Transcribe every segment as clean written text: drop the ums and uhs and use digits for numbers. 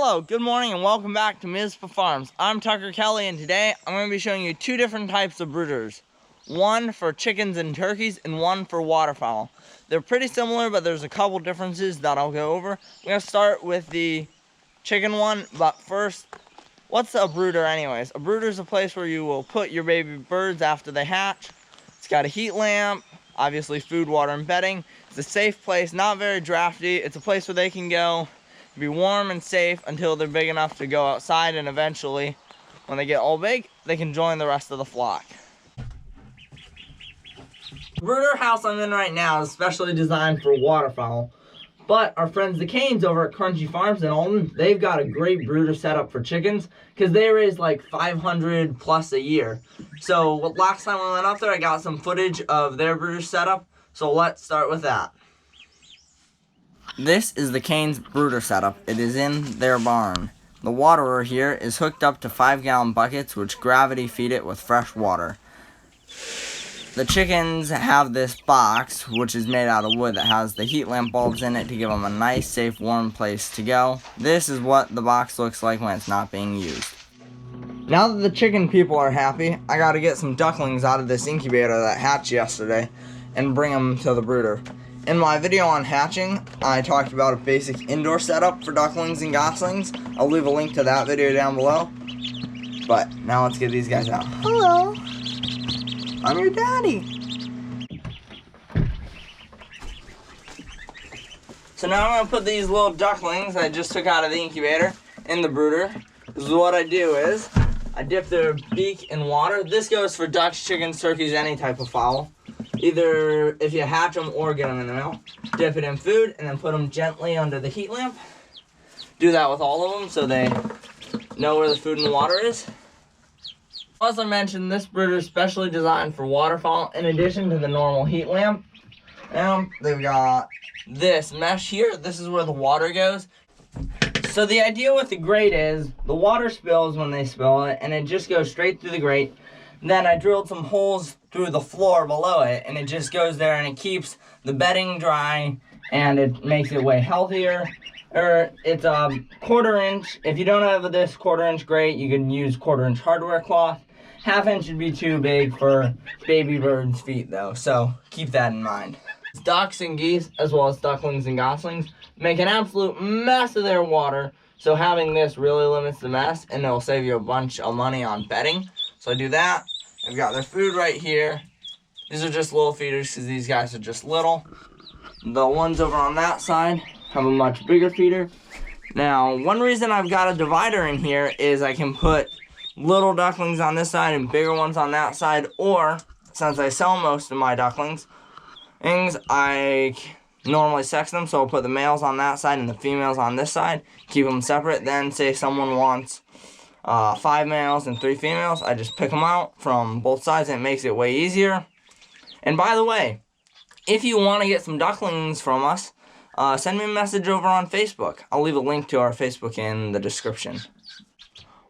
Hello, good morning, and welcome back to Mizpah Farms. I'm Tucker Kelly, and today I'm going to be showing you two different types of brooders. One for chickens and turkeys, and one for waterfowl. They're pretty similar, but there's a couple differences that I'll go over. I'm going to start with the chicken one, but first, what's a brooder anyways? A brooder is a place where you will put your baby birds after they hatch. It's got a heat lamp, obviously food, water, and bedding. It's a safe place, not very drafty. It's a place where they can go be warm and safe until they're big enough to go outside, and eventually, when they get all big, they can join the rest of the flock. The brooder house I'm in right now is specially designed for waterfowl, but our friends the Canes over at Crunchy Farms in Alton, they've got a great brooder setup for chickens because they raise like 500 plus a year. So last time we went up there, I got some footage of their brooder setup, so let's start with that. This is the Canes brooder setup. It is in their barn. The waterer here is hooked up to 5-gallon buckets which gravity feed it with fresh water. The chickens have this box which is made out of wood that has the heat lamp bulbs in it to give them a nice, safe, warm place to go. This is what the box looks like when it's not being used. Now that the chicken people are happy, I gotta get some ducklings out of this incubator that hatched yesterday and bring them to the brooder. In my video on hatching, I talked about a basic indoor setup for ducklings and goslings. I'll leave a link to that video down below. But now let's get these guys out. Hello, I'm your daddy. So now I'm gonna put these little ducklings I just took out of the incubator in the brooder. This is what I do is, I dip their beak in water. This goes for ducks, chickens, turkeys, any type of fowl. Either if you hatch them or get them in the mail. Dip it in food and then put them gently under the heat lamp. Do that with all of them so they know where the food and the water is. As I mentioned, this brooder is specially designed for waterfowl in addition to the normal heat lamp. Now they've got this mesh here. This is where the water goes. So the idea with the grate is the water spills when they spill it and it just goes straight through the grate. Then I drilled some holes through the floor below it, and it just goes there and it keeps the bedding dry and it makes it way healthier. It's a 1/4 inch. If you don't have this 1/4 inch grate, you can use 1/4 inch hardware cloth. 1/2 inch would be too big for baby birds' feet though, so keep that in mind. Ducks and geese, as well as ducklings and goslings, make an absolute mess of their water, so having this really limits the mess and it'll save you a bunch of money on bedding. So I do that. I've got their food right here. These are just little feeders because these guys are just little. The ones over on that side have a much bigger feeder. Now, one reason I've got a divider in here is I can put little ducklings on this side and bigger ones on that side, or since I sell most of my ducklings, I normally sex them, so I'll put the males on that side and the females on this side, keep them separate. Then say someone wants 5 males and 3 females, I just pick them out from both sides and it makes it way easier. And by the way, if you want to get some ducklings from us, send me a message over on Facebook. I'll leave a link to our Facebook in the description.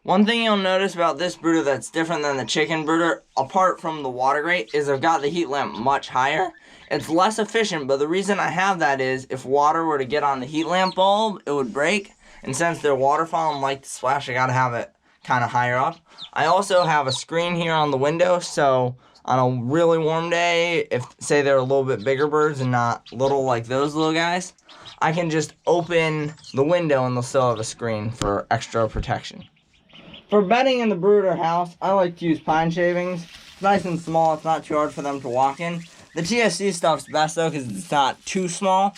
One thing you'll notice about this brooder that's different than the chicken brooder, apart from the water grate, is I've got the heat lamp much higher. It's less efficient, but the reason I have that is if water were to get on the heat lamp bulb, it would break. And since they're waterfowl and like to splash, I gotta have it kind of higher up. I also have a screen here on the window, so on a really warm day, if say they're a little bit bigger birds and not little like those little guys, I can just open the window and they'll still have a screen for extra protection. For bedding in the brooder house, I like to use pine shavings. It's nice and small, it's not too hard for them to walk in. The TSC stuff's best though because it's not too small.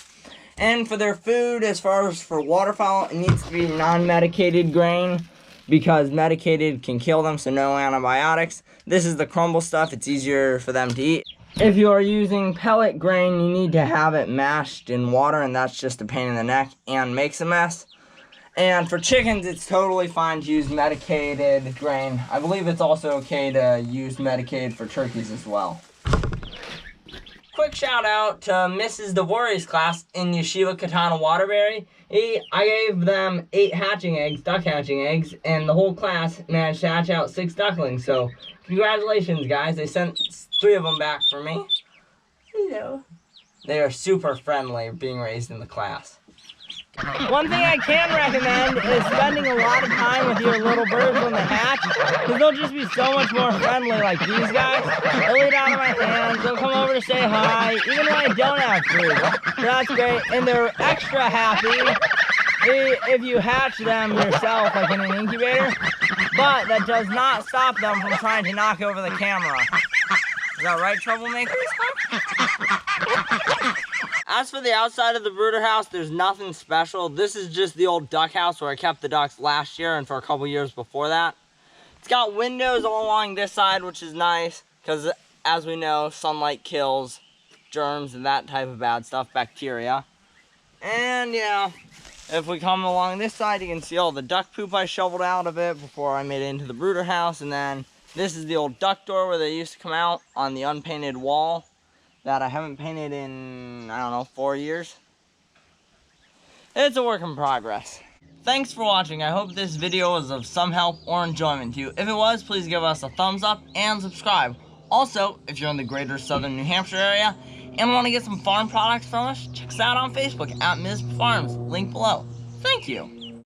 And for their food, as far as for waterfowl, it needs to be non-medicated grain, because medicated can kill them, so no antibiotics. This is the crumble stuff. It's easier for them to eat. If you are using pellet grain, you need to have it mashed in water, and that's just a pain in the neck and makes a mess. And for chickens, it's totally fine to use medicated grain. I believe it's also okay to use medicated for turkeys as well. Quick shout out to Mrs. Devori's class in Yeshiva Katana Waterbury. I gave them 8 hatching eggs, duck hatching eggs, and the whole class managed to hatch out 6 ducklings. So congratulations, guys. They sent 3 of them back for me. Hello. They are super friendly being raised in the class. One thing I can recommend is spending a lot of time with your little birds when they hatch, because they'll just be so much more friendly like these guys. They'll eat out of my hands, they'll come over to say hi, even when I don't have food. So that's great, and they're extra happy if you hatch them yourself, like in an incubator, but that does not stop them from trying to knock over the camera. Is that right, troublemakers? As for the outside of the brooder house, there's nothing special. This is just the old duck house where I kept the ducks last year and for a couple years before that. It's got windows all along this side, which is nice, because as we know, sunlight kills germs and that type of bad stuff, bacteria. And yeah, if we come along this side, you can see all the duck poop I shoveled out of it before I made it into the brooder house. And then this is the old duck door where they used to come out on the unpainted wall that I haven't painted in, I don't know, 4 years. It's a work in progress. Thanks for watching. I hope this video was of some help or enjoyment to you. If it was, please give us a thumbs up and subscribe. Also, if you're in the greater southern New Hampshire area and want to get some farm products from us, check us out on Facebook at Ms. Farms, link below. Thank you.